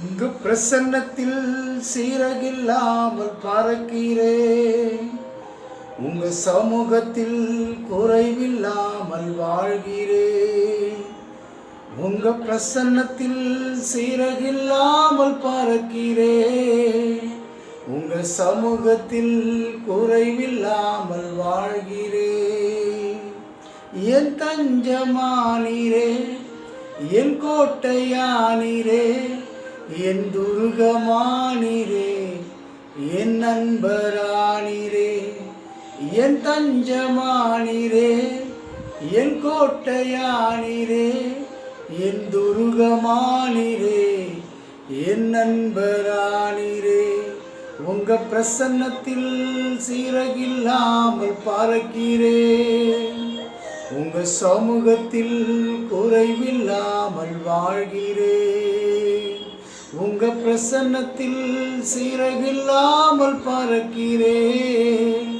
உங்க பிரசன்னத்தில் சீரகில்லாமல் பறக்கிறேன். உங்க சமூகத்தில் குறைவில்லாமல் வாழ்கிறேன். உங்க பிரசன்னத்தில் சீரகில்லாமல் பறக்கிறேன். உங்க சமூகத்தில் குறைவில்லாமல் வாழ்கிறேன். என் தஞ்சமானீரே, என் கோட்டையானீரே, என் துருகமானீரே, என் நண்பரானீரே. என் தஞ்சமானீரே, என் கோட்டையானீரே, என் துருகமானீரே, என் நண்பரானீரே. உங்க பிரசன்னத்தில் சீரகில்லாமல் பறக்கிறேன். உங்க சமூகத்தில் குறைவில்லாமல் வாழ்கிறேன். உங்க பிரசன்னத்தில் சீரகில்லாமல் பறக்கிறேன்.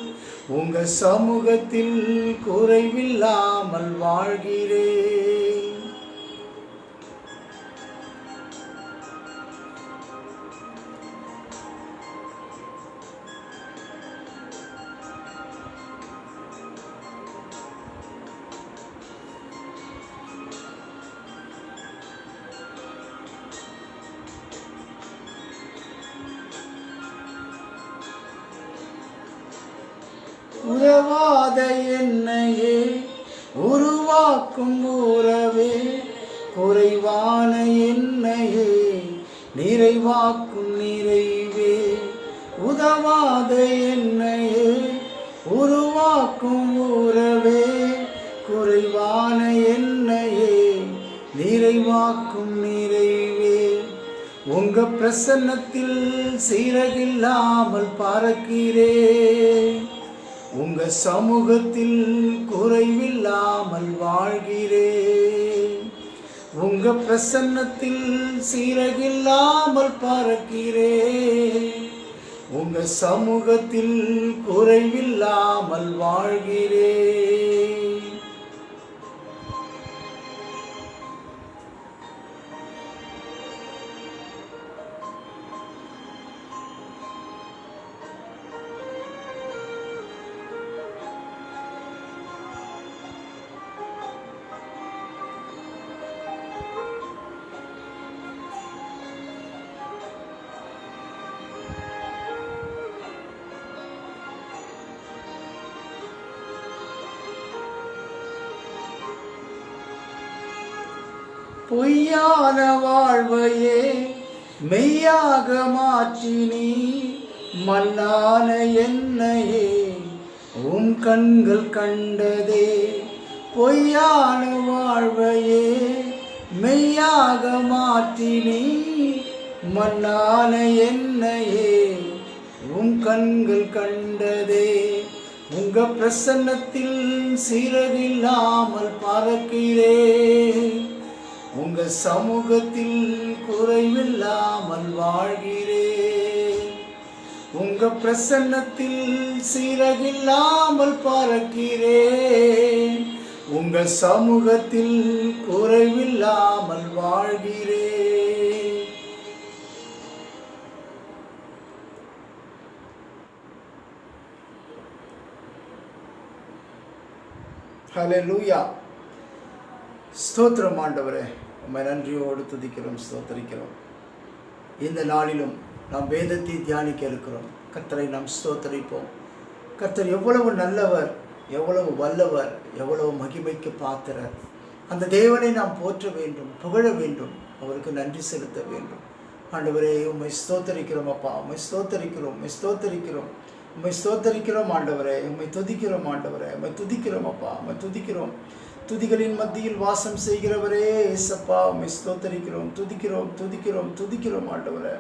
உங்க சமூகத்தில் குறைவில்லாமல் வாழ்கிறேன். உறவாத என்னையே உருவாக்கும் உறவே, குறைவான என்னையே நிறைவாக்கும் நிறைவே. உதவாத என்னையே உருவாக்கும் உறவே, குறைவான என்னையே நிறைவாக்கும் நிறைவே. உங்க பிரசன்னத்தில் சீரகில்லாமல் பறக்கிறேன். உங்க சமூகத்தில் குறைவில்லாமல் வாழ்கிறேன். உங்க பிரசன்னத்தில் சீரகில்லாமல் பறக்கிறேன். உங்க சமூகத்தில் குறைவில்லாமல் வாழ்கிறேன். பொய்யான வாழ்வையே மெய்யாக மாற்றினி, மண்ணான என்னையே உம் கண்கள் கண்டதே. பொய்யான வாழ்வையே மெய்யாக மாற்றினி, மண்ணான என்னையே உம் கண்கள் கண்டதே. உங்க பிரசன்னத்தில் சீரகில்லாமல் பறக்கிறேன். உங்க சமூகத்தில் குறைவில்லாமல் வாழ்கிறேன். உங்க பிரசன்னத்தில் சீரகில்லாமல் பறக்கிறேன். உங்க சமூகத்தில் குறைவில்லாமல் வாழ்கிறேன். ஹல்லேலூயா. ஸ்தோத்திரம் ஆண்டவரே, உம்மை நன்றியோடு துதிக்கிறோம், ஸ்தோத்தரிக்கிறோம். இந்த நாளிலும் நாம் வேதத்தை தியானிக்க இருக்கிறோம். கர்த்தரை நாம் ஸ்தோத்தரிப்போம். கர்த்தர் எவ்வளவு நல்லவர், எவ்வளவு வல்லவர், எவ்வளவு மகிமைக்கு பாத்திரர். அந்த தேவனை நாம் போற்ற வேண்டும், புகழ வேண்டும், அவருக்கு நன்றி செலுத்த வேண்டும். ஆண்டவரே, உம்மை ஸ்தோத்தரிக்கிறோம் அப்பா, உம்மை ஸ்தோத்தரிக்கிறோம், உம்மை ஸ்தோத்தரிக்கிறோம், உம்மை ஸ்தோத்தரிக்கிறோம் ஆண்டவரே. உம்மை துதிக்கிறோம் ஆண்டவரே, உம்மை துதிக்கிறோம் அப்பா, உம்மை துதிக்கிறோம். துதிகளின் மத்தியில் வாசம் செய்கிறவரே இயேசப்பா, உம்மை ஸ்தோத்தரிக்கிறோம், துதிக்கிறோம், துதிக்கிறோம், துதிக்கிறோம் ஆண்டவரே.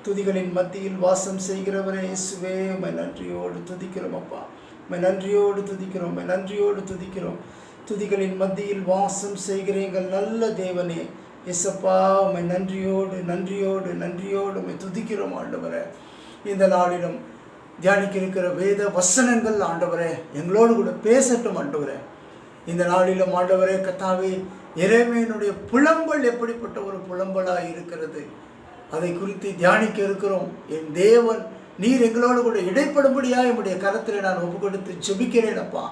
துதிகளின் மத்தியில் வாசம் செய்கிறவரே இயேசுவே, உம்மை நன்றியோடு துதிக்கிறோம் அப்பா, உம்மை நன்றியோடு துதிக்கிறோம், உம்மை நன்றியோடு துதிக்கிறோம். துதிகளின் மத்தியில் வாசம் செய்கிற எங்கள் நல்ல தேவனே இயேசப்பா, உம்மை நன்றியோடு நன்றியோடு நன்றியோடு உம்மை துதிக்கிறோம் ஆண்டவரே. இந்த நாளிலும் தியானிக்க இருக்கிற வேத வசனங்கள் ஆண்டவரே எங்களோடு கூட பேசட்டும் ஆண்டவரே. இந்த நாளிலும் ஆண்டவரே கர்த்தாவே, எரேமியாவினுடைய புலம்பல் எப்படிப்பட்ட ஒரு புலம்பலாக இருக்கிறது. அதை குறித்து தியானிக்க இருக்கிறோம். என் தேவன் நீர் எங்களோடு கூட இடைப்படும்படியாக என்னுடைய கரத்தில் நான் ஒப்பு கொடுத்து ஜெபிக்கிறேன். அப்பா,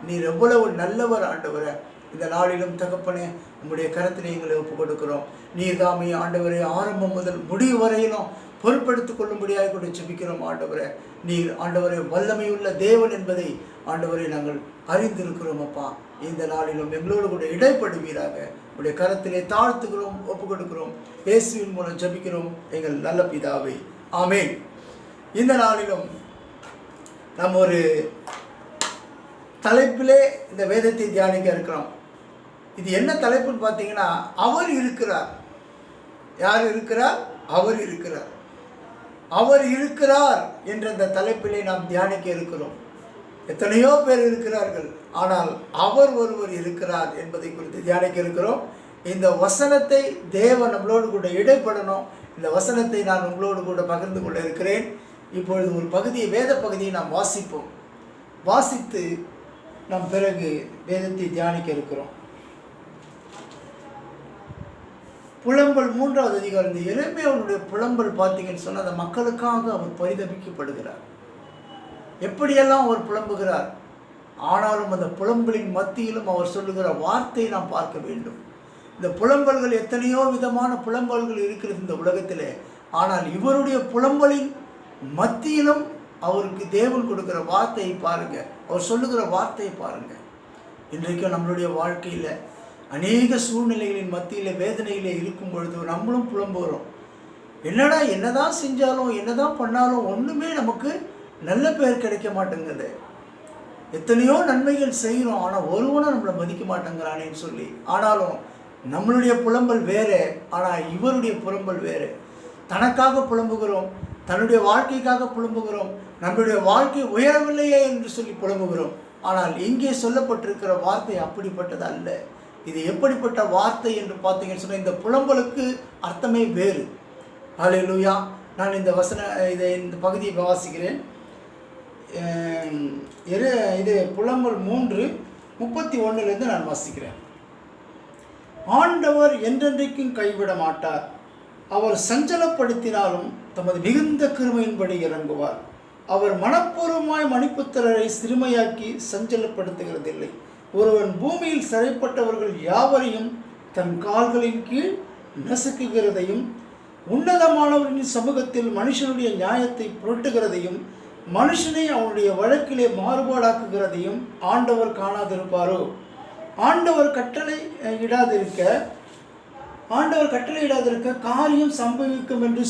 நீர் எவ்வளவு நல்லவர் ஆண்டவரே. இந்த நாளிலும் தகப்பனே, உம்முடைய கரத்தில் எங்களை ஒப்பு கொடுக்கிறோம். நீர் தாமே ஆண்டவரே ஆரம்பம் முதல் முடிவு வரையிலும் பொறுப்படுத்திக் கொள்ளும்படியாக கூட ஜெபிக்கிறோம். ஆண்டவரே, நீர் ஆண்டவரே வல்லமையுள்ள தேவன் என்பதை ஆண்டவரை நாங்கள் அறிந்திருக்கிறோம். அப்பா, இந்த நாளிலும் எங்களோடு கூட இடைப்படுவீராக. உடைய கரத்திலே தாழ்த்துகிறோம், ஒப்பு கொடுக்கிறோம். இயேசுவின் மூலம் ஜெபிக்கிறோம் எங்கள் நல்ல பிதாவே, ஆமென். இந்த நாளிலும் நாம் ஒரு தலைப்பிலே இந்த வேதத்தை தியானிக்க இருக்கிறோம். இது என்ன தலைப்புன்னு பார்த்தீங்கன்னா, அவர் இருக்கிறார். யார் இருக்கிறார்? அவர் இருக்கிறார். அவர் இருக்கிறார் என்ற இந்த தலைப்பிலே நாம் தியானிக்க இருக்கிறோம். எத்தனையோ பேர் இருக்கிறார்கள், ஆனால் அவர் ஒருவர் இருக்கிறார் என்பதை குறித்து தியானிக்க இருக்கிறோம். இந்த வசனத்தை தேவன் நம்மளோடு கூட இடைப்படணும். இந்த வசனத்தை நான் உங்களோடு கூட பகிர்ந்து கொள்ள இருக்கிறேன். இப்பொழுது ஒரு பகுதியை, வேத பகுதியை நாம் வாசிப்போம். வாசித்து நாம் பிறகு வேதத்தை தியானிக்க இருக்கிறோம். புலம்பல் 3வது அதிகாரம். இந்த எரேமியாவுடைய புலம்பல் பார்த்தீங்கன்னு சொன்னால், அந்த மக்களுக்காக அவர் பரிதபிக்கப்படுகிறார். எப்படியெல்லாம் அவர் புலம்புகிறார். ஆனாலும் அந்த புலம்பலின் மத்தியிலும் அவர் சொல்லுகிற வார்த்தையை நாம் பார்க்க வேண்டும். இந்த புலம்பல்கள், எத்தனையோ விதமான புலம்பல்கள் இருக்கிறது இந்த உலகத்திலே. ஆனால் இவருடைய புலம்பலின் மத்தியிலும் அவருக்கு தேவன் கொடுக்கிற வார்த்தையை பாருங்க, அவர் சொல்லுகிற வார்த்தையை பாருங்க. இன்றைக்கும் நம்மளுடைய வாழ்க்கையில் அநேக சூழ்நிலைகளின் மத்தியில் வேதனையிலே இருக்கும் பொழுது நம்மளும் புலம்புகிறோம். என்னதான் செஞ்சாலும் என்னதான் பண்ணாலும் ஒன்றுமே நமக்கு நல்ல பேர் கிடைக்க மாட்டேங்குது. எத்தனையோ நன்மைகள் செய்கிறோம், ஆனால் ஒருவனும் நம்மளை மதிக்க மாட்டேங்கிறானேன்னு சொல்லி. ஆனாலும் நம்மளுடைய புலம்பல் வேறு, ஆனால் இவருடைய புலம்பல் வேறு. தனக்காக புலம்புகிறோம், தன்னுடைய வாழ்க்கைக்காக புலம்புகிறோம், நம்மளுடைய வாழ்க்கை உயரவில்லையே என்று சொல்லி புலம்புகிறோம். ஆனால் இங்கே சொல்லப்பட்டிருக்கிற வார்த்தை அப்படிப்பட்டது அல்ல. இது எப்படிப்பட்ட வார்த்தை என்று பார்த்தீங்கன்னு சொன்னால், இந்த புலம்பலுக்கு அர்த்தமே வேறு. ஹல்லேலூயா. நான் இந்த பகுதியை வாசிக்கிறேன். இது புலம்பல் 3:31 நான் வாசிக்கிறேன். ஆண்டவர் என்றென்றைக்கும் கைவிட மாட்டார். அவர் சஞ்சலப்படுத்தினாலும் தமது மிகுந்த கிருபையின்படி இறங்குவார். அவர் மனப்பூர்வமாய் மணிப்புத்திரரை சிறுமையாக்கி சஞ்சலப்படுத்துகிறதில்லை. ஒருவன் பூமியில் சிறைப்பட்டவர்கள் யாவரையும் தன் கால்களின் கீழ் நசுக்குகிறதையும், உன்னதமானவர்களின் சமூகத்தில் மனுஷனுடைய நியாயத்தை புரட்டுகிறதையும், மனுஷனை அவனுடைய வழக்கிலே மாறுபாடாக்குகிறதையும் ஆண்டவர் காணாதிருப்பாரோ? ஆண்டவர் கட்டளை இடாதிருக்க காரியம் சம்பவிக்கும் என்று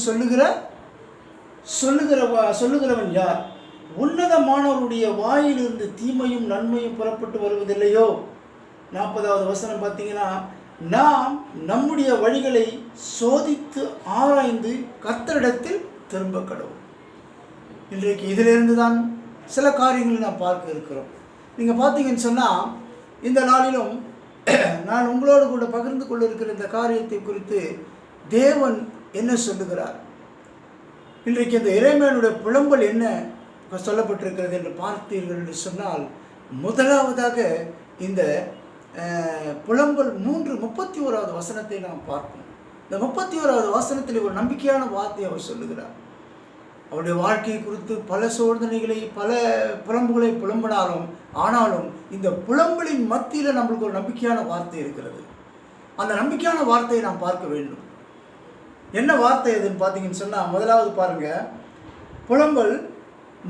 சொல்லுகிறவன் யார்? உன்னதமானவருடைய வாயிலிருந்து தீமையும் நன்மையும் புறப்பட்டு வருவதில்லையோ? 40வது வசனம் பார்த்தீங்கன்னா, நாம் நம்முடைய வழிகளை சோதித்து ஆராய்ந்து கர்த்தரிடத்தில் திரும்ப கடவுள். இன்றைக்கு இதிலிருந்து தான் சில காரியங்களை நாம் பார்க்க இருக்கிறோம். நீங்கள் பார்த்தீங்கன்னு சொன்னால், இந்த நாளிலும் நான் உங்களோடு கூட பகிர்ந்து கொள்ள இருக்கிற இந்த காரியத்தை குறித்து தேவன் என்ன சொல்லுகிறார். இன்றைக்கு இந்த எரேமியாவுடைய புலம்பல் என்ன சொல்லப்பட்டிருக்கிறது என்று பார்த்தீர்கள் என்று சொன்னால், முதலாவதாக இந்த புலம்பல் 3:31வது வசனத்தை நாம் பார்ப்போம். இந்த 31வது வசனத்தில் ஒரு நம்பிக்கையான வார்த்தை அவர் சொல்லுகிறார். அவருடைய வாழ்க்கையை குறித்து பல சோதனைகளை, பல புலம்புகளை புலம்பினாலும், ஆனாலும் இந்த புலம்பலின் மத்தியில் நம்மளுக்கு ஒரு நம்பிக்கையான வார்த்தை இருக்கிறது. அந்த நம்பிக்கையான வார்த்தையை நாம் பார்க்க வேண்டும். என்ன வார்த்தை எதுன்னு பார்த்தீங்கன்னு சொன்னால், முதலாவது பாருங்கள், புலம்பல்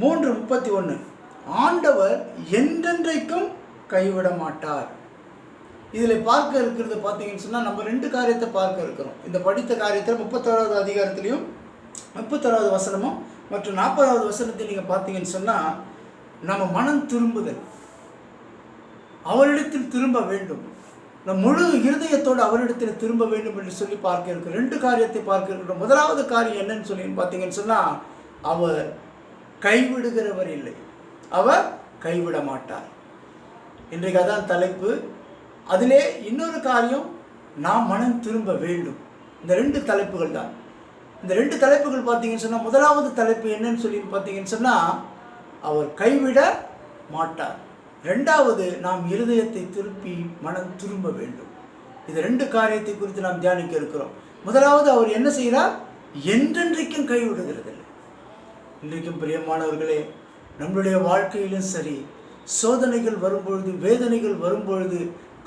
3:31. ஆண்டவர் என்றென்றைக்கும் கைவிட மாட்டார். இதில் பார்க்க இருக்கிறது பார்த்தீங்கன்னு சொன்னால், நம்ம 2 காரியத்தை பார்க்க இருக்கிறோம். இந்த படித்த காரியத்தில் 31வது அதிகாரத்திலையும் 31வது வசனமும் மற்றும் 40வது வசனத்தை நீங்கள் பார்த்தீங்கன்னு சொன்னால், நம்ம மனம் திரும்புதல், அவரிடத்தில் திரும்ப வேண்டும், நம் முழு இருதயத்தோடு அவரிடத்தில் திரும்ப வேண்டும் என்று சொல்லி பார்க்க இருக்கிறோம். 2 காரியத்தை பார்க்க இருக்கிறோம். முதலாவது காரியம் என்னன்னு சொல்லி பார்த்தீங்கன்னு சொன்னால், அவர் கைவிடுகிறவர் இல்லை, அவர் கைவிட மாட்டார். இன்றைக்கு அதான் தலைப்பு. அதிலே இன்னொரு காரியம், நாம் மனம் திரும்ப வேண்டும். இந்த 2 தலைப்புகள் தான். இந்த 2 தலைப்புகள் பார்த்தீங்கன்னு சொன்னால், முதலாவது தலைப்பு என்னன்னு சொல்லி பார்த்தீங்கன்னு சொன்னால், அவர் கைவிட மாட்டார். 2வது, நாம் இருதயத்தை திருப்பி மனம் திரும்ப வேண்டும். இது 2 காரியத்தை குறித்து நாம் தியானிக்க இருக்கிறோம். முதலாவது, அவர் என்ன செய்கிறார்? என்றென்றைக்கும் கைவிடுகிறதில்லை. இன்றைக்கும் பிரியமானவர்களே, நம்மளுடைய வாழ்க்கையிலும் சரி, சோதனைகள் வரும்பொழுது, வேதனைகள் வரும்பொழுது,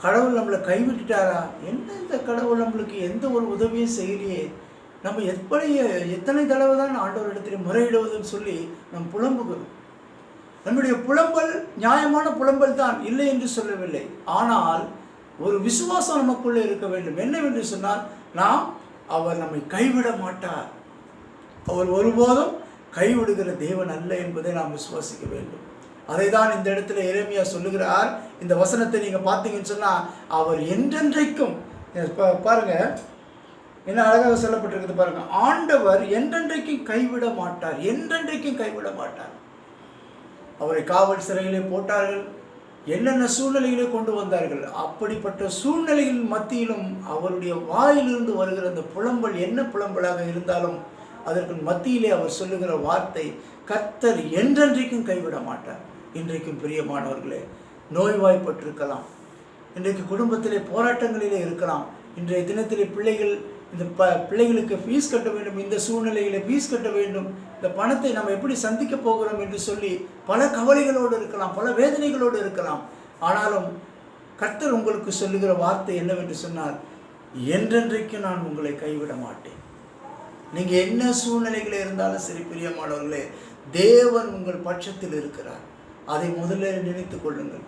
கடவுள் நம்மளை கைவிட்டுட்டாரா? என்ன இந்த கடவுள் நம்மளுக்கு எந்த ஒரு உதவியும் செய்யலையே, நம்ம எத்தனை தடவை தான் ஆண்டவரிடத்தில் முறையிடுவதுன்னு சொல்லி நம்ம புலம்புகிறோம். நம்முடைய புலம்பல் நியாயமான புலம்பல் தான், இல்லை என்று சொல்லவில்லை. ஆனால் ஒரு விசுவாசம் நமக்குள்ளே இருக்க வேண்டும். என்னவென்று சொன்னால், அவர் நம்மை கைவிட மாட்டார். அவர் ஒருபோதும் கைவிடுகிற தேவன் அல்ல என்பதை நாம் விசுவாசிக்க வேண்டும். அதை தான் இந்த இடத்துல எரேமியா சொல்லுகிறார். இந்த வசனத்தை நீங்கள் பார்த்தீங்கன்னு சொன்னால், அவர் என்றென்றைக்கும், பாருங்க என்ன அழகாக சொல்லப்பட்டிருக்குது பாருங்க, ஆண்டவர் என்றென்றைக்கும் கைவிட மாட்டார், என்றென்றைக்கும் கைவிட மாட்டார். அவரை காவல் சிறையிலே போட்டார்கள், என்னென்ன சூழ்நிலைகளை கொண்டு வந்தார்கள். அப்படிப்பட்ட சூழ்நிலையின் மத்தியிலும் அவருடைய வாயிலிருந்து வருகிற அந்த புலம்பல் என்ன புலம்பலாக இருந்தாலும் அதற்கு மத்தியிலே அவர் சொல்லுகிற வார்த்தை, கர்த்தர் என்றென்றைக்கும் கைவிட மாட்டார். இன்றைக்கும் பிரியமானவர்களே, நோய்வாய்ப்பட்டிருக்கலாம், இன்றைக்கு குடும்பத்திலே போராட்டங்களிலே இருக்கலாம், இன்றைய தினத்திலே பிள்ளைகள் இந்த பிள்ளைகளுக்கு ஃபீஸ் கட்ட வேண்டும், இந்த சூழ்நிலையில் ஃபீஸ் கட்ட வேண்டும், இந்த பணத்தை நம்ம எப்படி சந்திக்க போகிறோம் என்று சொல்லி பல கவலைகளோடு இருக்கலாம், பல வேதனைகளோடு இருக்கலாம். ஆனாலும் கர்த்தர் உங்களுக்கு சொல்லுகிற வார்த்தை என்னவென்று சொன்னால், என்றென்றைக்கும் நான் உங்களை கைவிட மாட்டேன். நீங்கள் என்ன சூழ்நிலைகளில் இருந்தாலும் சரி பிரியமானவர்களே, தேவன் உங்கள் பட்சத்தில் இருக்கிறார். அதை முதல்ல நினைத்து கொள்ளுங்கள்.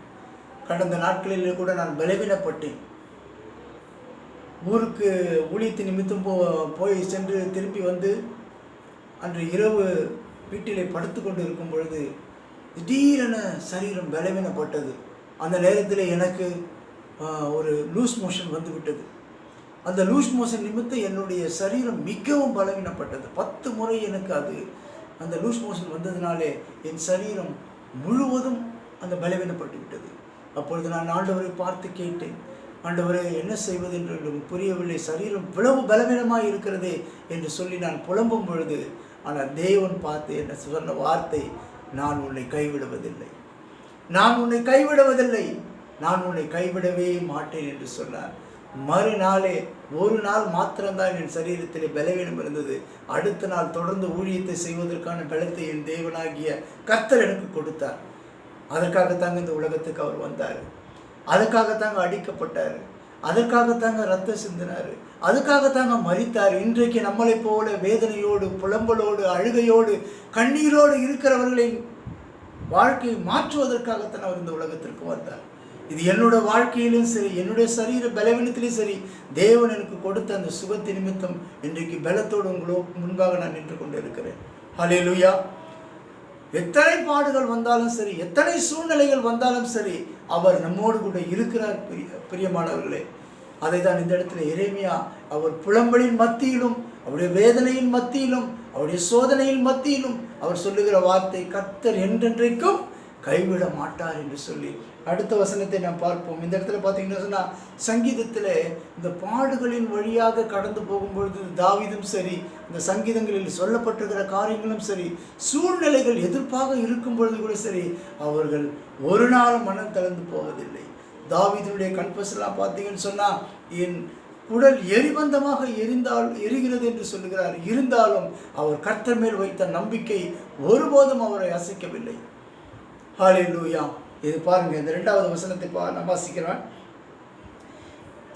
கடந்த நாட்களிலே கூட நான் பலவீனப்பட்டேன். ஊருக்கு ஊழியத்து நிமித்தம் போய் சென்று திரும்பி வந்து அன்று இரவு வீட்டிலே படுத்து கொண்டு இருக்கும் பொழுது திடீரென சரீரம் பலவீனப்பட்டது. அந்த நேரத்தில் எனக்கு ஒரு லூஸ் மோஷன் வந்து விட்டது. அந்த லூஸ் மோஷன் நிமித்தம் என்னுடைய சரீரம் மிகவும் பலவீனப்பட்டது. 10 முறை எனக்கு அந்த லூஸ் மோஷன் வந்ததினாலே என் சரீரம் முழுவதும் அந்த பலவீனப்பட்டு விட்டது. அப்பொழுது நான் ஆண்டவரை பார்த்து கேட்டேன், ஆண்டவரே என்ன செய்வது என்று புரியவில்லை, சரீரம் இவ்வளவு பலவீனமாக இருக்கிறதே என்று சொல்லி நான் புலம்பும் பொழுது, ஆனால் தேவன் பார்த்து என்ன சொன்ன வார்த்தை, நான் உன்னை கைவிடுவதில்லை, நான் உன்னை கைவிடுவதில்லை, நான் உன்னை கைவிடவே மாட்டேன் என்று சொன்னார். மறுநாளே ஒரு நாள் மாத்திரம்தான் என் சரீரத்திலே பலவீனம் இருந்தது. அடுத்த நாள் தொடர்ந்து ஊழியத்தை செய்வதற்கான பலத்தை என் தேவனாகிய கர்த்தர் எனக்கு கொடுத்தார். அதற்காகத்தாங்க இந்த உலகத்துக்கு அவர் வந்தார், அதுக்காகத்தாங்க அடிக்கப்பட்டார், அதற்காகத்தாங்க ரத்தம் சிந்தினார், அதுக்காகத்தாங்க மரித்தார். இன்றைக்கு நம்மளை போல வேதனையோடு, புலம்பலோடு, அழுகையோடு, கண்ணீரோடு இருக்கிறவர்களின் வாழ்க்கையை மாற்றுவதற்காகத்தான் அவர் இந்த உலகத்திற்கு வந்தார். இது என்னோட வாழ்க்கையிலும் சரி, என்னுடைய சரீர பலவீனத்திலும் சரி, தேவன் எனக்கு கொடுத்த அந்த சுகத்தை நிமித்தம் இன்றைக்கு பலத்தோடு உங்களுக்கு முன்பாக நான் நின்று கொண்டு இருக்கிறேன். ஹல்லேலூயா. எத்தனை பாடுகள் வந்தாலும் சரி, எத்தனை சூழ்நிலைகள் வந்தாலும் சரி, அவர் நம்மோடு கூட இருக்கிறார் பிரியமானவர்களே. அதை தான் இந்த இடத்துல எரேமியா அவர் புலம்பலின் மத்தியிலும், அவருடைய வேதனையின் மத்தியிலும், அவருடைய சோதனையின் மத்தியிலும் அவர் சொல்லுகிற வார்த்தை, கர்த்தர் என்றென்றைக்கும் கைவிட மாட்டார் என்று சொல்லி அடுத்த வசனத்தை நாம் பார்ப்போம். இந்த இடத்துல பார்த்தீங்கன்னா சொன்னால், சங்கீதத்தில் இந்த பாடுகளின் வழியாக கடந்து போகும்பொழுது தாவீதும் சரி, இந்த சங்கீதங்களில் சொல்லப்பட்டிருக்கிற காரியங்களும் சரி, சூழ்நிலைகள் எதிர்ப்பாக இருக்கும் பொழுது கூட சரி, அவர்கள் ஒரு நாள் மனம் தளர்ந்து போவதில்லை. தாவீதுடைய கன்ஃபெஷன்லாம் பார்த்தீங்கன்னு சொன்னால், என் உடல் எரிபந்தமாக எரிகிறது என்று சொல்லுகிறார். இருந்தாலும் அவர் கர்த்தர் மேல் வைத்த நம்பிக்கை ஒருபோதும் அவரை அசைக்கவில்லை. ஹல்லேலூயா. இது பாருங்க, இந்த 2வது வசனத்தை நான் வாசிக்கிறேன்.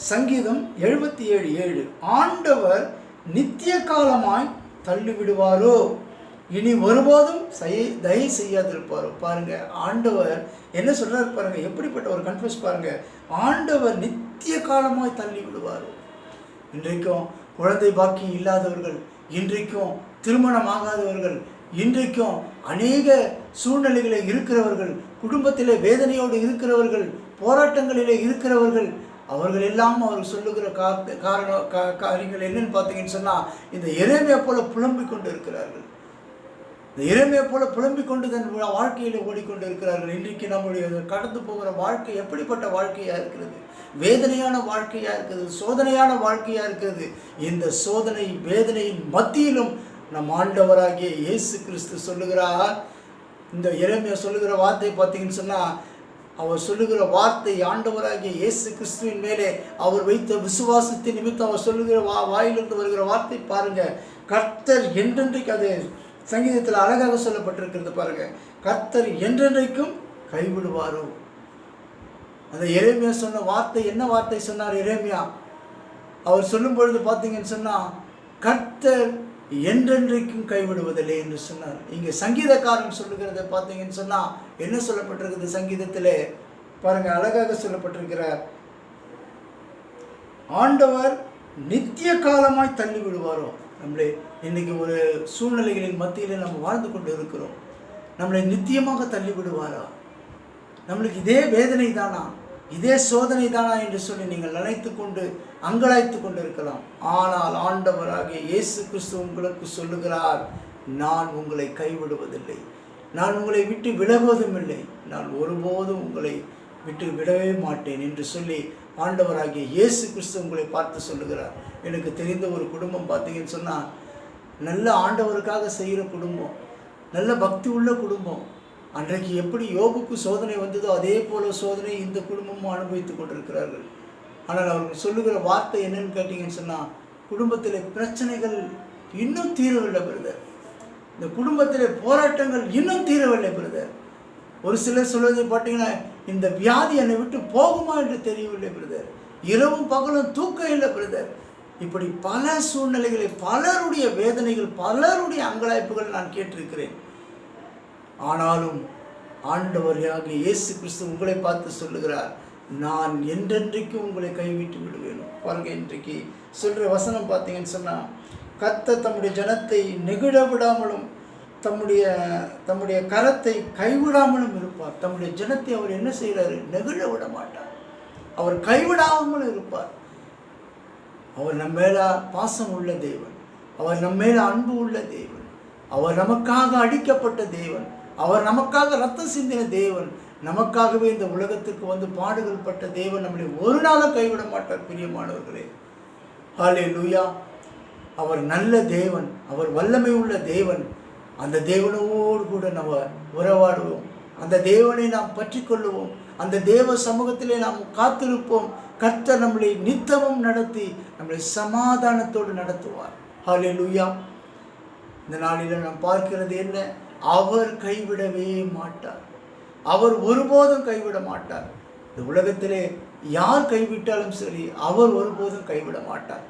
சங்கீதம் 77:7, ஆண்டவர் நித்திய காலமாய் தள்ளிவிடுவாரோ, இனி ஒருபோதும் தயை செய்யாதிருப்பாரோ. பாருங்க, ஆண்டவர் என்ன சொல்றாரு பாருங்க, எப்படிப்பட்ட ஒரு கன்ஃபெஸ் பாருங்க. ஆண்டவர் நித்திய காலமாய் தள்ளி விடுவாரோ. இன்றைக்கும் குழந்தை பாக்கியம் இல்லாதவர்கள், இன்றைக்கும் திருமணம் ஆகாதவர்கள், இன்றைக்கும் அநேக சூழ்நிலைகளில் இருக்கிறவர்கள், குடும்பத்திலே வேதனையோடு இருக்கிறவர்கள், போராட்டங்களிலே இருக்கிறவர்கள், அவர்கள் எல்லாம் அவர் சொல்லுகிற காரியங்கள் என்னன்னு பார்த்தீங்கன்னு சொன்னால், இந்த எரேமியா போல புலம்பிக் கொண்டு இருக்கிறார்கள். இந்த எரேமியா போல புலம்பிக் கொண்டு தன் வாழ்க்கையில் ஓடிக்கொண்டு இருக்கிறார்கள். இன்றைக்கு நம்முடைய கடந்து போகிற வாழ்க்கை எப்படிப்பட்ட வாழ்க்கையாக இருக்கிறது? வேதனையான வாழ்க்கையாக இருக்கிறது, சோதனையான வாழ்க்கையாக இருக்கிறது. இந்த சோதனை வேதனையின் மத்தியிலும் நம் ஆண்டவராகிய இயேசு கிறிஸ்து சொல்லுகிறார். இந்த எரேமியா சொல்லுகிற வார்த்தை பார்த்தீங்கன்னு சொன்னால், அவர் சொல்லுகிற வார்த்தை, ஆண்டவராகிய இயேசு கிறிஸ்துவின் மேலே அவர் வைத்த விசுவாசத்தின் நிமித்தம் அவர் சொல்லுகிற வாயிலிருந்து வருகிற வார்த்தை பாருங்க, கர்த்தர் என்றென்றைக்கு, அது சங்கீதத்தில் அழகாக சொல்லப்பட்டிருக்கிறது பாருங்க, கர்த்தர் என்றென்றைக்கும் கைவிடுவாரோ. அந்த எரேமியா சொன்ன வார்த்தை, என்ன வார்த்தை சொன்னார் எரேமியா? அவர் சொல்லும் பொழுது பார்த்தீங்கன்னு சொன்னால், கர்த்தர் என்றென்றைக்கும் கைவிடுவதில்லை என்று சொன்னார். இங்கே சங்கீதக்காரன் சொல்லுகிறத பார்த்தீங்கன்னு சொன்னால் என்ன சொல்லப்பட்டிருக்குது சங்கீதத்திலே பாருங்கள், அழகாக சொல்லப்பட்டிருக்கிறார், ஆண்டவர் நித்திய காலமாய் தள்ளி விடுவாரோ. நம்மளை இன்றைக்கி ஒரு சூழ்நிலைகளின் மத்தியில் நம்ம வாழ்ந்து கொண்டு இருக்கிறோம். நம்மளை நித்தியமாக தள்ளி விடுவாரா? நம்மளுக்கு இதே வேதனை தானா, இதே சோதனை தானா என்று சொல்லி நீங்கள் நினைத்து கொண்டு அங்கலாய்த்து கொண்டு இருக்கலாம். ஆனால் ஆண்டவராகிய இயேசு கிறிஸ்து உங்களுக்கு சொல்லுகிறார், நான் உங்களை கைவிடுவதில்லை, நான் உங்களை விட்டு விலகுவதும் இல்லை, நான் ஒருபோதும் உங்களை விட்டு விடவே மாட்டேன் என்று சொல்லி ஆண்டவராகிய இயேசு கிறிஸ்து உங்களை பார்த்து சொல்லுகிறார். எனக்கு தெரிந்த ஒரு குடும்பம் பார்த்தீங்கன்னு சொன்னால், நல்ல ஆண்டவருக்காக செய்கிற குடும்பம், நல்ல பக்தி உள்ள குடும்பம். அன்றைக்கு எப்படி யோபுக்கு சோதனை வந்ததோ அதே போல சோதனை இந்த குடும்பமும் அனுபவித்து கொண்டிருக்கிறார்கள். ஆனால் அவர்கள் சொல்லுகிற வார்த்தை என்னன்னு கேட்டிங்கன்னு சொன்னால், குடும்பத்தில் பிரச்சனைகள் இன்னும் தீரவில்லை பிரதர், இந்த குடும்பத்தில் போராட்டங்கள் இன்னும் தீரவில்லை பிரதர். ஒரு சிலர் சொல்வதை பார்த்தீங்கன்னா, இந்த வியாதி என்னை விட்டு போகுமா என்று தெரியவில்லை பிரதர், இரவும் பகலும் தூக்கம் இல்லை பிரதர். இப்படி பல சூழ்நிலைகளை, பலருடைய வேதனைகள், பலருடைய அங்கலாய்ப்புகள் நான் கேட்டிருக்கிறேன். ஆனாலும் ஆண்டவராகிய இயேசு கிறிஸ்து உங்களை பார்த்து சொல்லுகிறார், நான் என்றென்றைக்கும் உங்களை கைவிட்டு விடுவேன். பாருங்க, இன்றைக்கு சொல்கிற வசனம் பார்த்தீங்கன்னு சொன்னால், கர்த்தர் தம்முடைய ஜனத்தை நெகிழ விடாமலும் தம்முடைய கரத்தை கைவிடாமலும் இருப்பார். தம்முடைய ஜனத்தை அவர் என்ன செய்கிறாரு? நெகிழ விட மாட்டார், அவர் கைவிடாமலும் இருப்பார். அவர் நம்ம மேல பாசம் உள்ள தேவன், அவர் நம்ம மேல அன்பு உள்ள தேவன், அவர் நமக்காக அடிக்கப்பட்ட தேவன், அவர் நமக்காக ரத்தம் சிந்தின தேவன், நமக்காகவே இந்த உலகத்திற்கு வந்து பாடுகள் பட்ட தேவன் நம்மளை ஒரு நாளும் கைவிட மாட்டார். பிரியமானவர்களே, ஹல்லேலூயா. அவர் நல்ல தேவன், அவர் வல்லமை உள்ள தேவன். அந்த தேவனோடு கூட நம்ம உறவாடுவோம், அந்த தேவனை நாம் பற்றி கொள்ளுவோம், அந்த தேவ சமூகத்திலே நாம் காத்திருப்போம். கர்த்தர் நம்மளை நித்தமும் நடத்தி நம்மளை சமாதானத்தோடு நடத்துவார். ஹல்லேலூயா. இந்த நாளில் நாம் பார்க்கிறது என்ன? அவர் கைவிடவே மாட்டார், அவர் ஒருபோதும் கைவிட மாட்டார். இந்த உலகத்திலே யார் கைவிட்டாலும் சரி, அவர் ஒருபோதும் கைவிட மாட்டார்.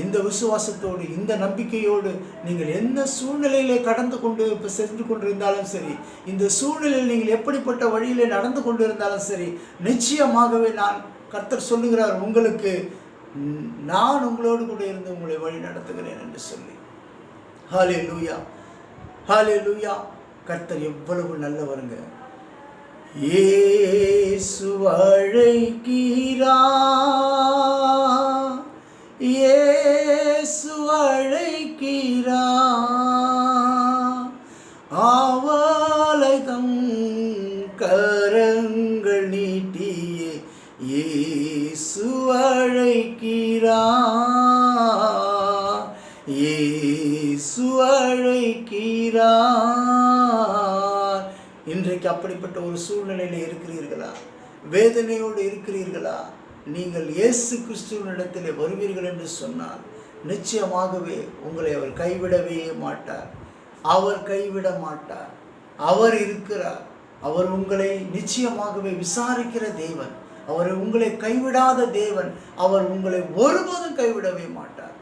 இந்த விசுவாசத்தோடு, இந்த நம்பிக்கையோடு நீங்கள் எந்த சூழ்நிலையிலே கடந்து கொண்டு இப்போ சென்று கொண்டிருந்தாலும் சரி, இந்த சூழ்நிலையில் நீங்கள் எப்படிப்பட்ட வழியிலே நடந்து கொண்டு இருந்தாலும் சரி, நிச்சயமாகவே கர்த்தர் சொல்லுகிறார், உங்களுக்கு நான் உங்களோடு கூட இருந்து உங்களை வழி நடத்துகிறேன் என்று சொல்லி. ஹல்லேலூயா, ஹல்லேலூயா. கர்த்தர் எவ்வளவு நல்லவருங்க. இயேசு அழைக்கிறார், இயேசு அழைக்கிறார், அவளை தம் கரங்கள் நீட்டியே இயேசு அழைக்கிறார், இயேசு அழைக்கிறார். இன்றைக்கு அப்படிப்பட்ட ஒரு சூழ்நிலையில் இருக்கிறீர்களா? வேதனையோடு இருக்கிறீர்களா? நீங்கள் இயேசு கிறிஸ்துவினிடத்தில் வருவீர்கள் என்று சொன்னால் நிச்சயமாகவே உங்களை அவர் கைவிடவே மாட்டார். அவர் கைவிட மாட்டார். அவர் இருக்கிறார். அவர் உங்களை நிச்சயமாகவே விசாரிக்கிற தேவன். அவர் உங்களை கைவிடாத தேவன். அவர் உங்களை ஒருபோதும் கைவிடவே மாட்டார்.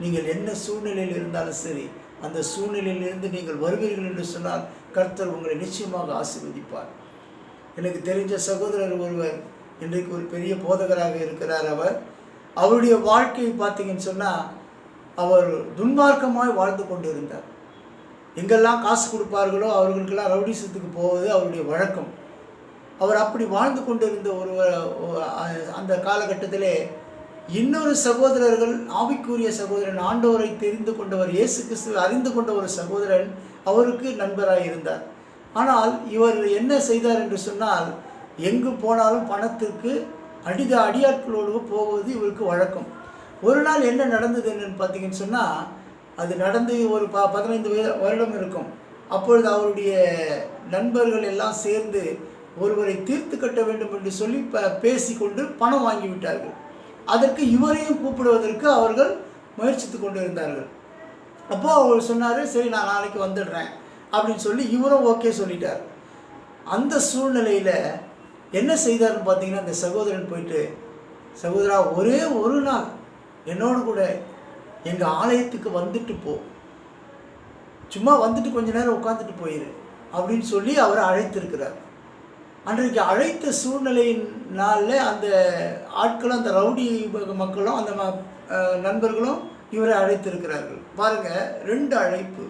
நீங்கள் என்ன சூழ்நிலையில் இருந்தாலும் சரி, அந்த சூழ்நிலையிலிருந்து நீங்கள் வருவீர்கள் என்று சொன்னால் கர்த்தர் உங்களை நிச்சயமாக ஆசீர்வதிப்பார். எனக்கு தெரிஞ்ச சகோதரர் ஒருவர் இன்றைக்கு ஒரு பெரிய போதகராக இருக்கிறார். அவருடைய வாழ்க்கையை பார்த்தீங்கன்னு சொன்னால், அவர் துன்மார்க்கமாய் வாழ்ந்து கொண்டு இருந்தார். எங்கெல்லாம் காசு கொடுப்பார்களோ அவர்களுக்கெல்லாம் ரவுடிசத்துக்கு போவது அவருடைய வழக்கம். அவர் அப்படி வாழ்ந்து கொண்டிருந்த அந்த காலகட்டத்திலே இன்னொரு சகோதரர்கள், ஆவிக்குரிய சகோதரன், ஆண்டவரை தெரிந்து கொண்டவர், இயேசு கிறிஸ்துவை அறிந்து கொண்ட ஒரு சகோதரன் அவருக்கு நண்பராக இருந்தார். ஆனால் இவர் என்ன செய்தார் என்று சொன்னால், எங்கு போனாலும் பணத்திற்கு அடியாட்களோடு போவது இவருக்கு வழக்கம். ஒரு நாள் என்ன நடந்தது என்னன்னு பார்த்தீங்கன்னு சொன்னால், அது நடந்து ஒரு 15 வருடம் இருக்கும். அப்பொழுது அவருடைய நண்பர்கள் எல்லாம் சேர்ந்து ஒருவரை தீர்த்து கட்ட வேண்டும் என்று சொல்லி பேசிக்கொண்டு பணம் வாங்கிவிட்டார்கள். அதற்கு இவரையும் கூப்பிடுவதற்கு அவர்கள் முயற்சித்து கொண்டு இருந்தார்கள். அப்போது அவர் சொன்னார், சரி நான் நாளைக்கு வந்துடுறேன் அப்படின்னு சொல்லி இவரும் ஓகே சொல்லிட்டார். அந்த சூழ்நிலையில் என்ன செய்தார்னு பார்த்தீங்கன்னா, அந்த சகோதரன் போயிட்டு, சகோதரா ஒரே ஒரு நாள் என்னோடு கூட எங்கள் ஆலயத்துக்கு வந்துட்டு போ, சும்மா வந்துட்டு கொஞ்ச நேரம் உட்காந்துட்டு போயிரு அப்படின்னு சொல்லி அவரை அழைத்திருக்கிறார். அன்றைக்கு அழைத்த சூழ்நிலையினால அந்த ஆட்களும், அந்த ரவுடி மக்களும், அந்த நண்பர்களும் இவரை அழைத்திருக்கிறார்கள். பாருங்கள், 2 அழைப்பு.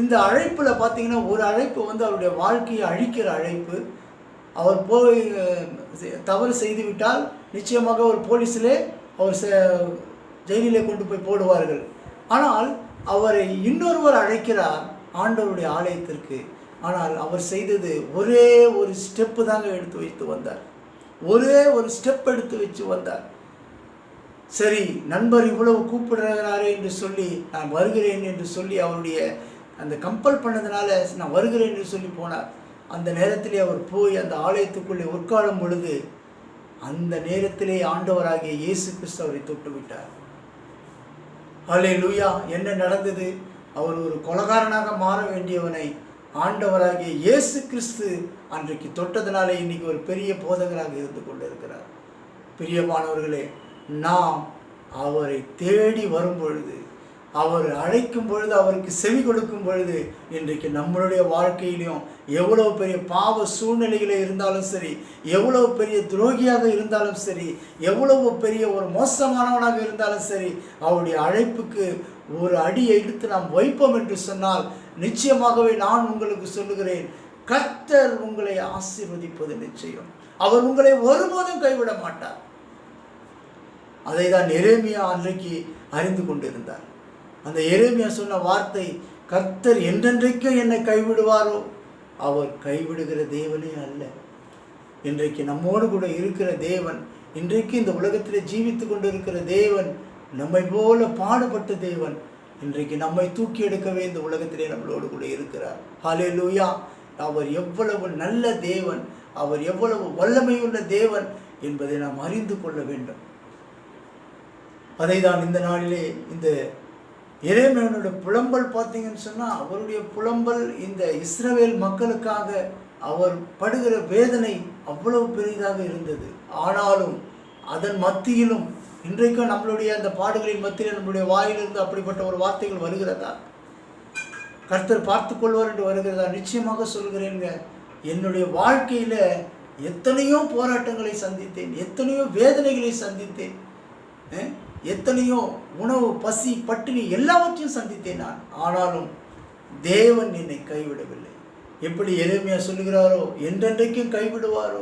இந்த அழைப்பில் பார்த்தீங்கன்னா, ஒரு அழைப்பு வந்து அவருடைய வாழ்க்கையை அழிக்கிற அழைப்பு. அவர் போய் தவறு செய்துவிட்டால் நிச்சயமாக ஒரு போலீஸிலே அவர் ஜெயிலிலே கொண்டு போய் போடுவார்கள். ஆனால் அவரை இன்னொருவர் அழைக்கிறார் ஆண்டவருடைய ஆலயத்திற்கு. ஆனால் அவர் செய்தது ஒரே ஒரு ஸ்டெப்பு தாங்க எடுத்து வைத்து வந்தார். ஒரே ஒரு ஸ்டெப் எடுத்து வச்சு வந்தார். சரி, நண்பர் இவ்வளவு கூப்பிடுறாரே என்று சொல்லி நான் வருகிறேன் என்று சொல்லி அவருடைய அந்த கம்பல் பண்ணதுனால நான் வருகிறேன் என்று சொல்லி போனார். அந்த நேரத்திலே அவர் போய் அந்த ஆலயத்துக்குள்ளே உட்காரும் பொழுது அந்த நேரத்திலே ஆண்டவராகிய இயேசு கிறிஸ்து அவரை தொட்டு விட்டார். ஹல்லேலூயா! என்ன நடந்தது? அவர் ஒரு கொலைகாரனாக மாற வேண்டியவனை ஆண்டவராகிய இயேசு கிறிஸ்து அன்றைக்கு தொட்டதினாலே இன்னைக்கு ஒரு பெரிய போதகராக இருந்து கொண்டிருக்கிறார். பிரியமானவர்களே, நாம் அவரை தேடி வரும் பொழுது, அவர் அழைக்கும் பொழுது, அவருக்கு செவி கொடுக்கும் பொழுது, இன்றைக்கு நம்மளுடைய வாழ்க்கையிலையும் எவ்வளவு பெரிய பாவ சூழ்நிலைகளே இருந்தாலும் சரி, எவ்வளவு பெரிய துரோகியாக இருந்தாலும் சரி, எவ்வளவு பெரிய ஒரு மோசமானவனாக இருந்தாலும் சரி, அவருடைய அழைப்புக்கு ஒரு அடியை எடுத்து நாம் வைப்போம் என்று சொன்னால், நிச்சயமாகவே நான் உங்களுக்கு சொல்லுகிறேன், கர்த்தர் உங்களை ஆசீர்வதிப்பது நிச்சயம். அவர் உங்களை ஒருபோதும் கைவிட மாட்டார். அதை தான் எரேமியா அன்றைக்கு அறிந்து கொண்டிருந்தார். அந்த எரேமியா சொன்ன வார்த்தை, கர்த்தர் என்றென்றைக்கும் என்னை கைவிடுவாரோ? அவர் கைவிடுகிற தேவனே அல்ல. இன்றைக்கு நம்மோடு கூட இருக்கிற தேவன், இன்றைக்கு இந்த உலகத்தில் ஜீவித்து கொண்டு இருக்கிற தேவன், நம்மை போல பாடுபட்ட தேவன், இன்றைக்கு நம்மை தூக்கி எடுக்கவே இந்த உலகத்திலே நம்மளோடு கூட இருக்கிறார். ஹல்லேலூயா! அவர் எவ்வளவு நல்ல தேவன், அவர் எவ்வளவு வல்லமையுள்ள தேவன் என்பதை நாம் அறிந்து கொள்ள வேண்டும். அதை தான் இந்த நாளிலே இந்த எரேமியாவுடைய புலம்பல் பார்த்தீங்கன்னு சொன்னால், அவருடைய புலம்பல் இந்த இஸ்ரவேல் மக்களுக்காக அவர் படுகிற வேதனை அவ்வளவு பெரிதாக இருந்தது. ஆனாலும் அதன் மத்தியிலும் இன்றைக்கும் நம்மளுடைய அந்த பாடுகளின் மத்தியில் நம்மளுடைய வாயிலிருந்து அப்படிப்பட்ட ஒரு வார்த்தைகள் வருகிறதா? கர்த்தர் பார்த்து கொள்வார் என்று வருகிறதா? நிச்சயமாக சொல்கிறேங்க, என்னுடைய வாழ்க்கையில் எத்தனையோ போராட்டங்களை சந்தித்தேன், எத்தனையோ வேதனைகளை சந்தித்தேன், எத்தனையோ உணவு, பசி, பட்டினி எல்லாவற்றையும் சந்தித்தேன் நான். ஆனாலும் தேவன் என்னை கைவிடவில்லை. எப்படி எரேமியா சொல்லுகிறாரோ, என்றென்றைக்கும் கைவிடுவாரோ?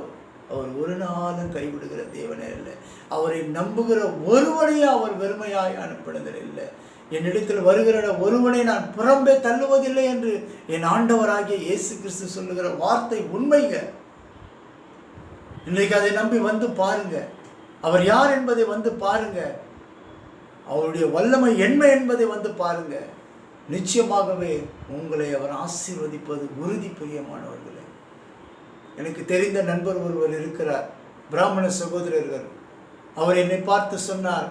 அவர் ஒரு நாளும் கைவிடுகிற தேவனே இல்லை. அவரை நம்புகிற ஒருவனையே அவர் வெறுமையாய் அனுப்பினதில்லை. என்னிடத்தில் வருகிற ஒருவனை நான் புறம்பே தள்ளுவதில்லை என்று என் ஆண்டவராகிய இயேசு கிறிஸ்து சொல்லுகிற வார்த்தை உண்மைங்க. இன்றைக்கு அதை நம்பி வந்து பாருங்க. அவர் யார் என்பதை வந்து பாருங்க. அவருடைய வல்லமை என்ன என்பதை வந்து பாருங்க. நிச்சயமாகவே உங்களை அவர் ஆசீர்வதிப்பது உறுதி. பிரியமானவர்களே, எனக்கு தெரிந்த நண்பர் ஒருவர் இருக்கிறார், பிராமண சகோதரர்கள். அவர் என்னை பார்த்து சொன்னார்,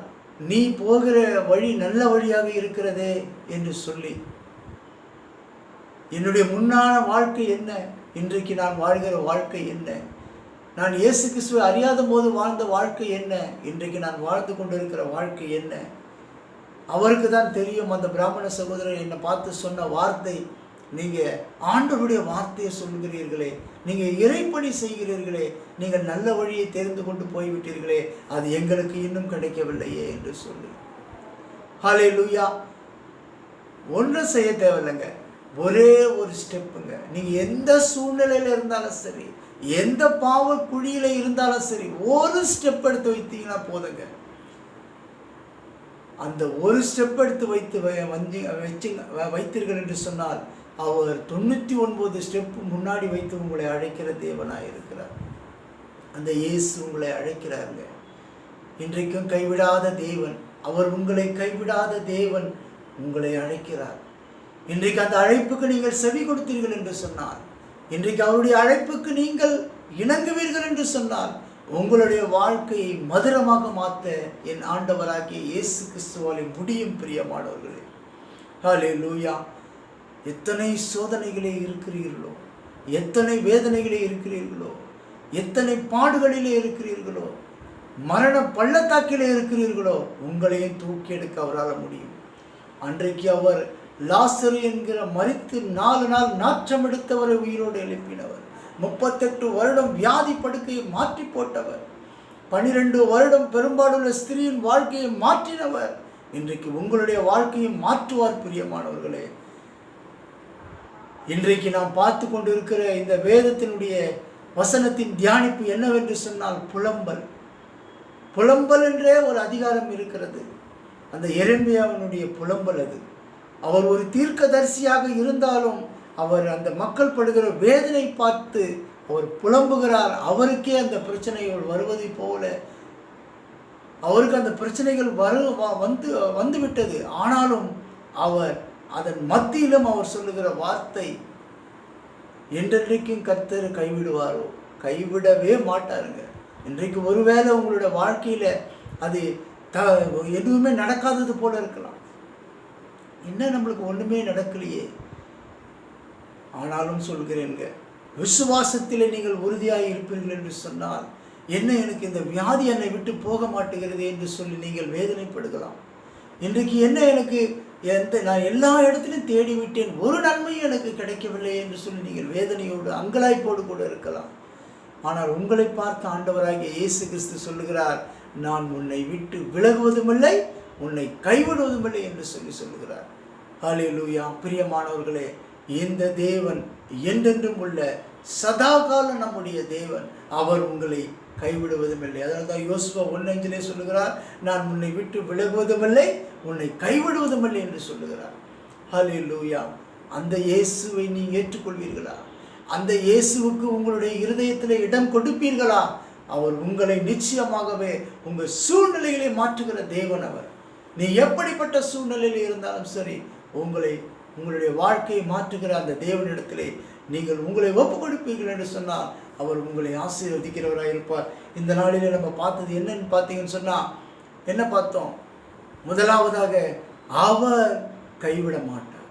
நீ போகிற வழி நல்ல வழியாக இருக்கிறதே என்று சொல்லி, என்னுடைய முன்னான வாழ்க்கை என்ன, இன்றைக்கு நான் வாழ்கிற வாழ்க்கை என்ன, நான் இயேசு கிறிஸ்துவை அறியாத போது வாழ்ந்த வாழ்க்கை என்ன, இன்றைக்கு நான் வாழ்ந்து கொண்டிருக்கிற வாழ்க்கை என்ன, அவருக்கு தான் தெரியும். அந்த பிராமண சகோதரர் என்னை பார்த்து சொன்ன வார்த்தை, நீங்கள் ஆண்டவருடைய வார்த்தையை சொல்கிறீர்களே, நீங்கள் இறைப்பணி செய்கிறீர்களே, நீங்கள் நல்ல வழியை தெரிந்து கொண்டு போய்விட்டீர்களே, அது எங்களுக்கு இன்னும் கிடைக்கவில்லையே என்று சொல்லி. ஹல்லேலூயா! ஒன்றும் செய்ய தேவையில்லைங்க, ஒரே ஒரு ஸ்டெப்புங்க. நீங்கள் எந்த சூழ்நிலையில் இருந்தாலும் சரி, எந்த பாவ குழியில் இருந்தாலும் சரி, ஒரு ஸ்டெப் எடுத்து வைத்தீங்கன்னா போதுங்க. அந்த ஒரு ஸ்டெப் எடுத்து வைத்தீர்கள் என்று சொன்னால், அவர் 99 ஸ்டெப் முன்னாடி வைத்து உங்களை அழைக்கிற தேவனாக இருக்கிறார். அந்த இயேசு உங்களை அழைக்கிறாருங்க. இன்றைக்கும் கைவிடாத தேவன், அவர் உங்களை கைவிடாத தேவன் உங்களை அழைக்கிறார். இன்றைக்கு அந்த அழைப்புக்கு நீங்கள் செவி கொடுத்தீர்கள் என்று சொன்னால், இன்றைக்கு அவருடைய அழைப்புக்கு நீங்கள் இணங்குவீர்கள் என்று சொன்னால், உங்களுடைய வாழ்க்கையை மதுரமாக மாற்ற என் ஆண்டவராகிய இயேசு கிறிஸ்துவாலே முடியும். பிரியமானவர்களே, ஹல்லேலூயா. எத்தனை சோதனைகளே இருக்கிறீர்களோ, எத்தனை வேதனைகளே இருக்கிறீர்களோ, எத்தனை பாடுகளிலே இருக்கிறீர்களோ, மரண பள்ளத்தாக்கிலே இருக்கிறீர்களோ, உங்களையும் தூக்கி எடுக்க அவரால் முடியும். அன்றைக்கு அவர் லாசரு என்கிற மரித்து 4 நாள் நாற்றம் எடுத்தவரை உயிரோடு எழுப்பினவர். 38 வருடம் வியாதி படுக்கையை மாற்றி போட்டவர். 12 வருடம் பெரும்பாலுள்ள ஸ்திரீயின் வாழ்க்கையை மாற்றினவர். இன்றைக்கு உங்களுடைய வாழ்க்கையை மாற்றுவார். பிரியமானவர்களே, இன்றைக்கு நாம் பார்த்து கொண்டு இருக்கிற இந்த வேதத்தினுடைய வசனத்தின் தியானிப்பு என்னவென்று சொன்னால் புலம்பல். புலம்பல் என்றே ஒரு அதிகாரம் இருக்கிறது. அந்த எரேமியாவினுடைய புலம்பல் அது. அவர் ஒரு தீர்க்கதரிசியாக இருந்தாலும் அவர் அந்த மக்கள் படுகிற வேதனை பார்த்து அவர் புலம்புகிறார். அவருக்கே அந்த பிரச்சனைகள் வருவதை போல அவருக்கு அந்த பிரச்சனைகள் வந்து விட்டது. ஆனாலும் அவர் அதன் மத்தியிலும் அவர் சொல்லுகிற வார்த்தை, என்றென்றைக்கும் கர்த்தர் கைவிடுவாரோ? கைவிடவே மாட்டாருங்க. இன்றைக்கு ஒருவேளை உங்களுடைய வாழ்க்கையில் அது எதுவுமே நடக்காதது போல இருக்கலாம். என்ன, நம்மளுக்கு ஒன்றுமே நடக்கலையே. ஆனாலும் சொல்கிறேங்க, விசுவாசத்தில் நீங்கள் உறுதியாக இருப்பீர்கள் என்று சொன்னால், என்ன எனக்கு இந்த வியாதி என்னை விட்டு போக மாட்டேங்கிறது என்று சொல்லி நீங்கள் வேதனைப்படுகலாம். இன்றைக்கு என்ன எனக்கு நான் எல்லா இடத்திலும் தேடிவிட்டேன், ஒரு நன்மையும் எனக்கு கிடைக்கவில்லை என்று சொல்லி நீங்கள் வேதனையோடு அங்கலாய்ப்போடு கூட இருக்கலாம். ஆனால் உங்களை பார்த்து ஆண்டவராகிய இயேசு கிறிஸ்து சொல்லுகிறார், நான் உன்னை விட்டு விலகுவதுமில்லை, உன்னை கைவிடுவதுமில்லை என்று சொல்லுகிறார். ஹல்லேலூயா. பிரியமானவர்களே, இந்த தேவன் என்றென்றும் உள்ள சதாகாலம் நம்முடைய தேவன். அவர் உங்களை கைவிடுவதுமில்லை. அதனால தான் யோசுவா 1:5 சொல்லுகிறார், நான் உன்னை விட்டு விலகுவதுமில்லை, உன்னை கைவிடுவதுமில்லை என்று சொல்லுகிறார். ஹல்லேலூயா. அந்த இயேசுவை நீ ஏற்றுக்கொள்வீர்களா? அந்த இயேசுவுக்கு உங்களுடைய இருதயத்தில் இடம் கொடுப்பீர்களா? அவர் உங்களை நிச்சயமாகவே உங்கள் சூழ்நிலைகளை மாற்றுகிற தேவன் அவர். நீ எப்படிப்பட்ட சூழ்நிலையில் இருந்தாலும் சரி, உங்களுடைய வாழ்க்கையை மாற்றுகிற அந்த தேவனிடத்திலே நீங்கள் உங்களை ஒப்பு கொடுப்பீர்கள் என்று சொன்னால் அவர் உங்களை ஆசீர்வதிக்கிறவராக இருப்பார். இந்த நாளில் நம்ம பார்த்தது என்னன்னு பார்த்தீங்கன்னு சொன்னால், என்ன பார்த்தோம்? முதலாவதாக, அவர் கைவிட மாட்டார்.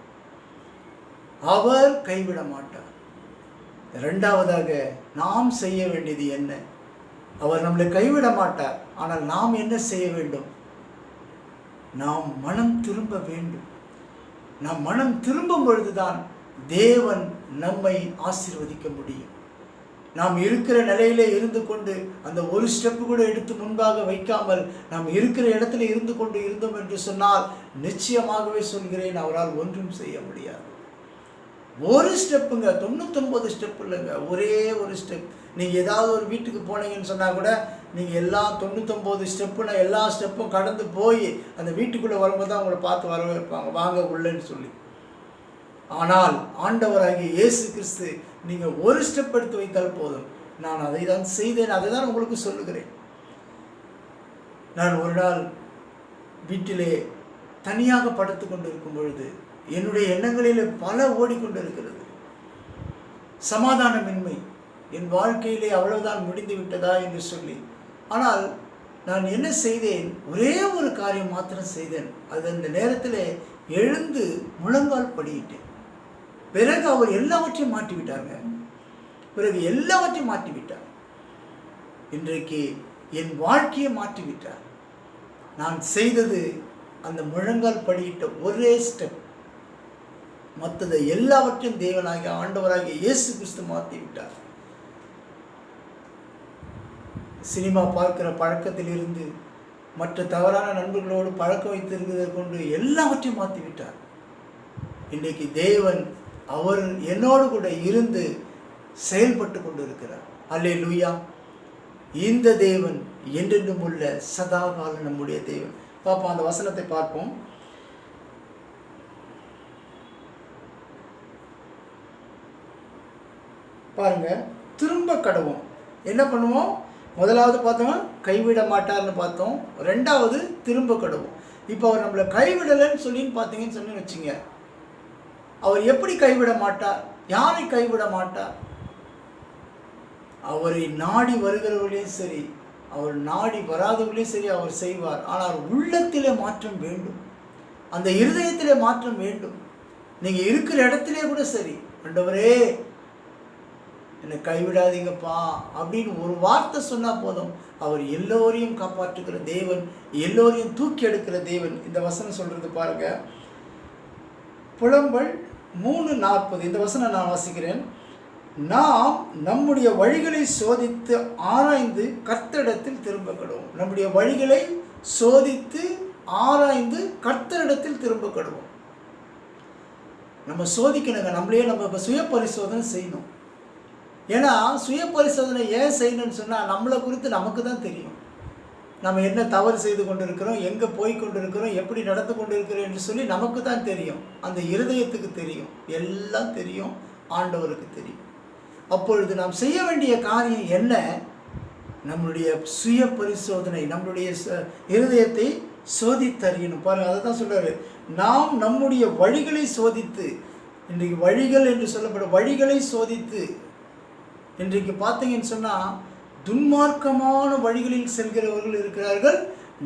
அவர் கைவிட மாட்டார். இரண்டாவதாக, நாம் செய்ய வேண்டியது என்ன? அவர் நம்மளை கைவிட மாட்டார். ஆனால் நாம் என்ன செய்ய வேண்டும்? நாம் மனம் திரும்ப வேண்டும். நாம் மனம் திரும்பும் பொழுதுதான் தேவன் நம்மை ஆசீர்வதிக்க முடியும். நாம் இருக்கிற நிலையிலே இருந்து கொண்டு அந்த ஒரு ஸ்டெப்பு கூட எடுத்து முன்பாக வைக்காமல் நாம் இருக்கிற இடத்துல இருந்து கொண்டு இருந்தோம் என்று சொன்னால், நிச்சயமாகவே சொல்கிறேன், அவரால் ஒன்றும் செய்ய முடியாது. ஒரு ஸ்டெப்புங்க, 99 ஸ்டெப் இல்லைங்க, ஒரே ஒரு ஸ்டெப். நீங்கள் ஏதாவது ஒரு வீட்டுக்கு போனீங்கன்னு சொன்னால் கூட நீங்கள் எல்லா 99 ஸ்டெப்புனா எல்லா ஸ்டெப்பும் கடந்து போய் அந்த வீட்டுக்குள்ளே வரும்போது தான் உங்களை பார்த்து வரவேற்பாங்க, வாங்க உள்ளேன்னு சொல்லி. ஆனால் ஆண்டவராகிய இயேசு கிறிஸ்து, நீங்கள் ஒரு ஸ்டெப் எடுத்து வைத்தால் போதும். நான் அதை தான் செய்தேன், அதை தான் உங்களுக்கு சொல்லுகிறேன். நான் ஒரு நாள் வீட்டிலே தனியாக படுத்து கொண்டு இருக்கும் பொழுது என்னுடைய எண்ணங்களில் பல ஓடிக்கொண்டு இருக்கிறது. சமாதானமின்மை, என் வாழ்க்கையிலே அவ்வளவுதான் முடிந்து விட்டதா என்று சொல்லி. ஆனால் நான் என்ன செய்தேன்? ஒரே ஒரு காரியம் மாத்திரம் செய்தேன். அது அந்த நேரத்தில் எழுந்து முழங்கால் படியிட்டேன். பிறகு அவர் எல்லாவற்றையும் மாற்றிவிட்டாங்க. பிறகு எல்லாவற்றையும் மாற்றிவிட்டார். இன்றைக்கு என் வாழ்க்கையை மாற்றிவிட்டார். நான் செய்தது அந்த முழங்கால் படியிட்ட ஒரே ஸ்டெப். மற்றதை எல்லாவற்றையும் தேவனாகிய ஆண்டவராகிய இயேசு கிறிஸ்து மாற்றி விட்டார். சினிமா பார்க்கிற பழக்கத்தில் இருந்து மற்ற தவறான நண்பர்களோடு பழக்கம் வைத்திருக்கிறதை கொண்டு எல்லாவற்றையும் மாற்றி விட்டார். இன்றைக்கு தேவன் அவர் என்னோடு கூட இருந்து செயல்பட்டு கொண்டு இருக்கிறார். அல்லேலூயா. இந்த தேவன் என்றென்றும் உள்ள சதாகாலம் நம்முடைய தேவன். பார்ப்போம், அந்த வசனத்தை பார்ப்போம். பாருங்க, திரும்ப கடவோம். என்ன பண்ணுவோம்? முதலாவது பார்த்தோம், கைவிட மாட்டார்னு பார்த்தோம். ரெண்டாவது, திரும்ப கடவோம். இப்போ அவர் நம்மளை கைவிடலைன்னு சொல்லின்னு பார்த்தீங்கன்னு சொல்லி வச்சுங்க, அவர் எப்படி கைவிட மாட்டார்? யாரை கைவிட மாட்டார்? அவரை நாடி வருகிறவர்களையும் சரி, அவர் நாடி வராதவர்களையும் சரி அவர் செய்வார். ஆனால் உள்ளத்திலே மாற்றம் வேண்டும். அந்த இருதயத்திலே மாற்றம் வேண்டும். நீங்கள் இருக்கிற இடத்திலே கூட சரி, ஆண்டவரே என்னை கைவிடாதீங்கப்பா அப்படின்னு ஒரு வார்த்தை சொன்னால் போதும். அவர் எல்லோரையும் காப்பாற்றுகிற தேவன், எல்லோரையும் தூக்கி எடுக்கிற தேவன். இந்த வசனம் சொல்கிறது பாருங்க, புலம்பல் 3:40. இந்த வசனம் நான் வாசிக்கிறேன். நாம் நம்முடைய வழிகளை சோதித்து ஆராய்ந்து கர்த்தரிடத்தில் திரும்ப கடுவோம். நம்முடைய வழிகளை சோதித்து ஆராய்ந்து கர்த்தரிடத்தில் திரும்ப கடுவோம். நம்ம சோதிக்கணுங்க, நம்மளே நம்ம சுய பரிசோதனை செய்யணும். ஏன்னா சுய பரிசோதனை ஏன் செய்யணும்னு சொன்னால், நம்மளை குறித்து நமக்கு தான் தெரியும். நம்ம என்ன தவறு செய்து கொண்டு இருக்கிறோம், எங்கே போய் கொண்டு இருக்கிறோம், எப்படி நடந்து கொண்டு இருக்கிறோம் என்று சொல்லி நமக்கு தான் தெரியும். அந்த இருதயத்துக்கு தெரியும், எல்லாம் தெரியும், ஆண்டவருக்கு தெரியும். அப்பொழுது நாம் செய்ய வேண்டிய காரியம் என்ன? நம்மளுடைய சுய பரிசோதனை, நம்மளுடைய இருதயத்தை சோதித்தறியணும். பாருங்கள், அதை தான் சொல்கிறாரு, நாம் நம்முடைய வழிகளை சோதித்து. இன்றைக்கு வழிகள் என்று சொல்லப்படும் வழிகளை சோதித்து. இன்றைக்கு பார்த்தீங்கன்னு சொன்னால், துன்மார்க்கமான வழிகளில் செல்கிறவர்கள் இருக்கிறார்கள்,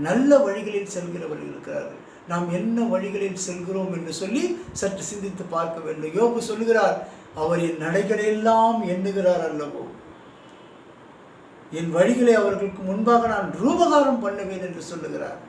நல்ல வழிகளில் செல்கிறவர்கள் இருக்கிறார்கள். நாம் என்ன வழிகளில் செல்கிறோம் என்று சொல்லி சற்று சிந்தித்து பார்க்க வேண்டும். யோபு சொல்லுகிறார், அவர் என் நடைகளெல்லாம் எண்ணுகிறார் அல்லவோ, என் வழிகளை அவர்களுக்கு முன்பாக நான் ரூபகாரம் பண்ணுவேன் என்று சொல்லுகிறார்.